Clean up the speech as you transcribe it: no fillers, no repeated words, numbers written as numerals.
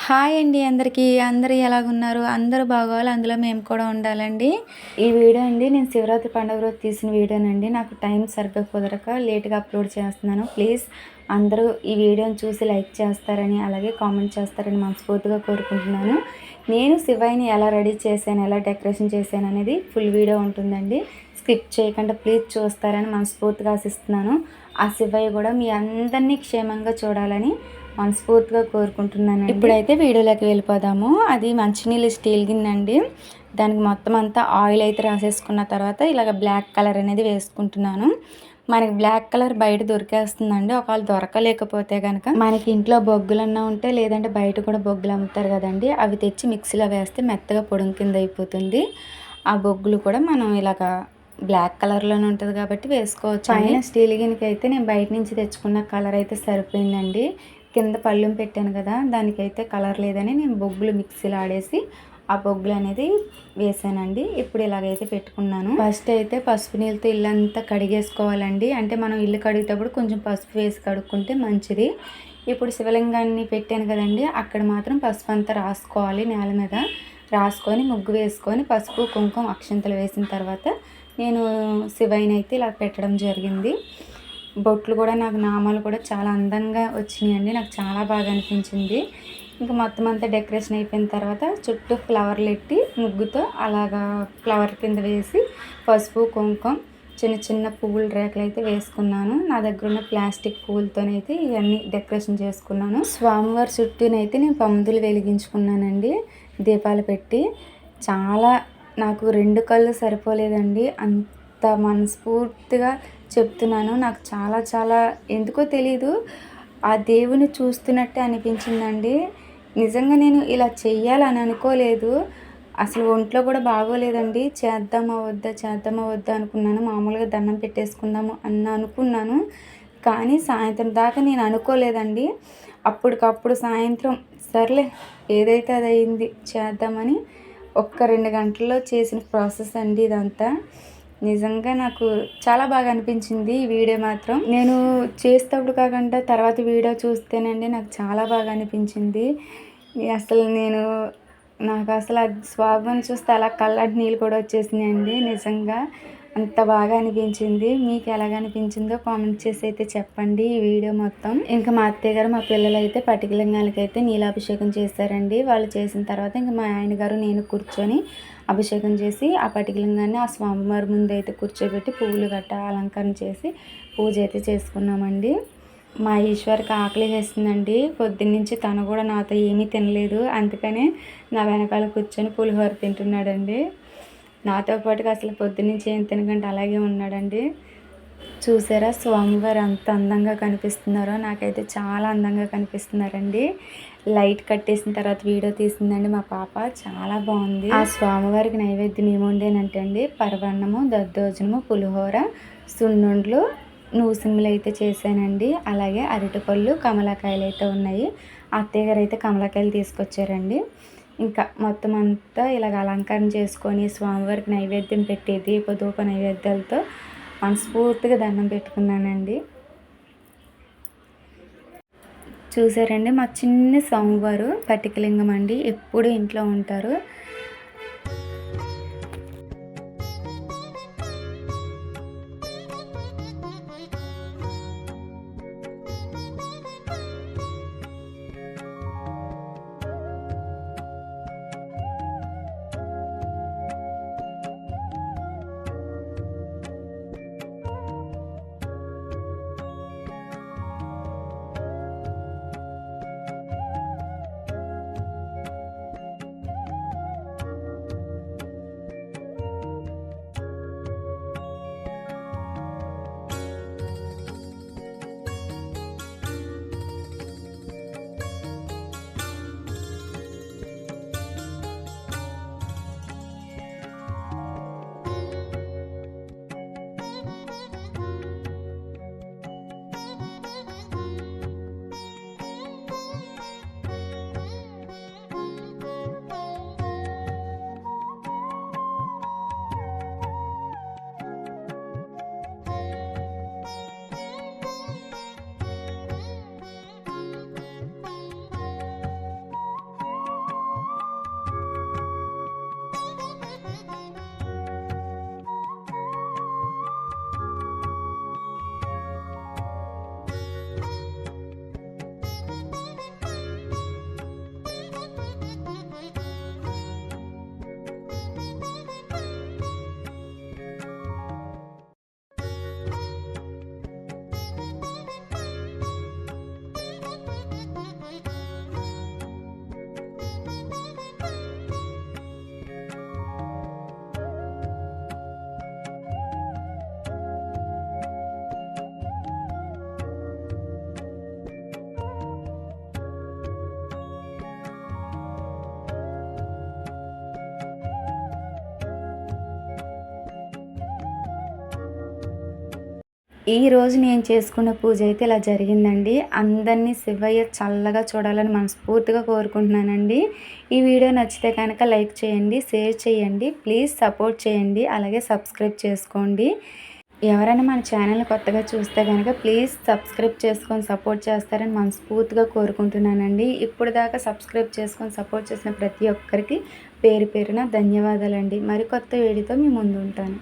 Hi అండి అందరికీ. అందరూ ఎలాగున్నారు? అందరూ బాగోవాలి. అందులో మేము కూడా ఉండాలండి. ఈ వీడియో అండి నేను శివరాత్రి పండుగ రోజు తీసిన వీడియోనండి. నాకు టైం సరిగ్గా కుదరక లేట్‌గా అప్‌లోడ్ చేస్తున్నాను. ప్లీజ్ అందరూ ఈ వీడియోని చూసి లైక్ చేస్తారని, అలాగే కామెంట్ చేస్తారని మనస్ఫూర్తిగా కోరుకుంటున్నాను. నేను శివయ్యని ఎలా రెడీ చేశాను, ఎలా డెకరేషన్ చేశాను అనేది ఫుల్ వీడియో ఉంటుందండి. స్కిప్ చేయకుండా ప్లీజ్ చూస్తారని మనస్ఫూర్తిగా ఆశిస్తున్నాను. ఆ శివయ్య కూడా మీ అందరినీ క్షేమంగా చూడాలని మనస్ఫూర్తిగా కోరుకుంటున్నాను. ఇప్పుడైతే వీడియోలోకి వెళ్ళిపోదాము. అది మంచినీళ్ళు స్టీల్ గిన్నె అండి. దానికి మొత్తం అంతా ఆయిల్ అయితే రాసేసుకున్న తర్వాత ఇలాగ బ్లాక్ కలర్ అనేది వేసుకుంటున్నాను. మనకి బ్లాక్ కలర్ బయట దొరికేస్తుందండి. ఒకవేళ దొరకలేకపోతే కనుక మనకి ఇంట్లో బొగ్గులన్నా ఉంటే, లేదంటే బయట కూడా బొగ్గులు అమ్ముతారు కదండి, అవి తెచ్చి మిక్సీలో వేస్తే మెత్తగా పొడుం కింద అయిపోతుంది. ఆ బొగ్గులు కూడా మనం ఇలాగా బ్లాక్ కలర్లోనే ఉంటుంది కాబట్టి వేసుకోవచ్చు. పైన స్టీల్ గిన్నెకి అయితే నేను బయట నుంచి తెచ్చుకున్న కలర్ అయితే సరిపోయిందండి. కింద పళ్ళెం పెట్టాను కదా, దానికైతే కలర్ లేదని నేను బొగ్గులు మిక్సీలో ఆడేసి ఆ బొగ్గులు అనేది వేసానండి. ఇప్పుడు ఇలాగైతే పెట్టుకున్నాను. ఫస్ట్ అయితే పసుపు నీళ్ళతో ఇల్లంతా కడిగేసుకోవాలండి. అంటే మనం ఇల్లు కడిగేటప్పుడు కొంచెం పసుపు వేసి కడుక్కుంటే మంచిది. ఇప్పుడు శివలింగాన్ని పెట్టాను కదండి, అక్కడ మాత్రం పసుపు అంతా రాసుకోవాలి. నేల మీద రాసుకొని ముగ్గు వేసుకొని పసుపు కుంకుమ అక్షంతలు వేసిన తర్వాత నేను శివయ్యని అయితే ఇలా పెట్టడం జరిగింది. బొట్లు కూడా నాకు నామాలు కూడా చాలా అందంగా వచ్చినాయండి. నాకు చాలా బాగా అనిపించింది. ఇంకా మొత్తం అంతా డెకరేషన్ అయిపోయిన తర్వాత చుట్టూ ఫ్లవర్లు ఎట్టి ముగ్గుతో అలాగా ఫ్లవర్ కింద వేసి పసుపు కుంకుమ చిన్న చిన్న పువ్వుల రేకులు అయితే వేసుకున్నాను. నా దగ్గర ఉన్న ప్లాస్టిక్ పువ్వులతోనైతే ఇవన్నీ డెకరేషన్ చేసుకున్నాను. స్వామివారి చుట్టూనైతే నేను పందులు వెలిగించుకున్నానండి, దీపాలు పెట్టి. చాలా నాకు 2 కళ్ళు సరిపోలేదండి. అంత మనస్ఫూర్తిగా చెప్తున్నాను. నాకు చాలా చాలా ఎందుకో తెలీదు, ఆ దేవుని చూస్తున్నట్టే అనిపించిందండి. నిజంగా నేను ఇలా చెయ్యాలని అనుకోలేదు. అసలు ఒంట్లో కూడా బాగోలేదండి. చేద్దామా వద్దా అనుకున్నాను. మామూలుగా దండం పెట్టేసుకుందాము అనుకున్నాను. కానీ సాయంత్రం దాకా నేను అనుకోలేదండి. అప్పటికప్పుడు సాయంత్రం సర్లే ఏదైతే అది అయింది చేద్దామని 2 గంటల్లో చేసిన ప్రాసెస్ అండి ఇదంతా. నిజంగా నాకు చాలా బాగా అనిపించింది ఈ వీడియో మాత్రం. నేను చేసేటప్పుడు కాకుండా తర్వాత వీడియో చూస్తేనండి నాకు చాలా బాగా అనిపించింది. అసలు నాకు అసలు ఆ స్వామిని చూస్తే అలా కళ్ళంటి నీళ్ళు కూడా వచ్చేసినాయండి. నిజంగా అంత బాగా అనిపించింది. మీకు ఎలాగ అనిపించిందో కామెంట్ చేసి అయితే చెప్పండి ఈ వీడియో మొత్తం. ఇంకా మా అత్తయ్య గారు మా పిల్లలు అయితే పటికలింగాలకి అయితే నీలాభిషేకం చేశారండి. వాళ్ళు చేసిన తర్వాత ఇంకా మా ఆయన గారు నేను కూర్చొని అభిషేకం చేసి ఆ పటికలింగాన్ని ఆ స్వామివారి ముందు అయితే కూర్చోబెట్టి పువ్వులు గట్ట అలంకరణ చేసి పూజ అయితే చేసుకున్నామండి. మా ఈశ్వర్కి ఆకలి వేస్తుందండి. పొద్దున్నుంచి తను కూడా నాతో ఏమీ తినలేదు. అందుకనే నా వెనకాల కూర్చొని పులిహోర తింటున్నాడండి. నాతో పాటుగా అసలు పొద్దున్నుంచి ఏం తినకుండా అలాగే ఉన్నాడండి. చూసారా స్వామివారు అంత అందంగా కనిపిస్తున్నారో? నాకైతే చాలా అందంగా కనిపిస్తున్నారండి. లైట్ కట్టేసిన తర్వాత వీడియో తీసిందండి మా పాప. చాలా బాగుంది. ఆ స్వామివారికి నైవేద్యం ఏముండేనంటే అండి పరవన్నము, దద్దోజనము, పులిహోర, సున్నుండ్లు, నూసిములు అయితే చేశానండి. అలాగే అరటిపళ్ళు, కమలాకాయలు అయితే ఉన్నాయి. అత్తయ్య గారు అయితే కమలాకాయలు తీసుకొచ్చారండి. ఇంకా మొత్తం అంతా ఇలాగ అలంకరణ చేసుకొని స్వామివారికి నైవేద్యం పెట్టి దీపధూప నైవేద్యాలతో మనస్ఫూర్తిగా దండం పెట్టుకున్నానండి. చూసారండి మా చిన్న స్వామివారు పటికలింగం అండి, ఎప్పుడు ఇంట్లో ఉంటారు. ఈరోజు నేను చేసుకున్న పూజ అయితే ఇలా జరిగిందండి. అందరినీ శివయ్య చల్లగా చూడాలని మనస్ఫూర్తిగా కోరుకుంటున్నానండి. ఈ వీడియో నచ్చితే కనుక లైక్ చేయండి, షేర్ చేయండి, ప్లీజ్ సపోర్ట్ చేయండి, అలాగే సబ్స్క్రైబ్ చేసుకోండి. ఎవరైనా మన ఛానల్ కొత్తగా చూస్తే కనుక ప్లీజ్ సబ్స్క్రైబ్ చేసుకొని సపోర్ట్ చేస్తారని మనస్ఫూర్తిగా కోరుకుంటున్నానండి. ఇప్పుడు దాకా సబ్స్క్రైబ్ చేసుకొని సపోర్ట్ చేసిన ప్రతి ఒక్కరికి పేరు పేరున ధన్యవాదాలండి. మరి కొత్త వీడియోతో మీ ముందు ఉంటాను.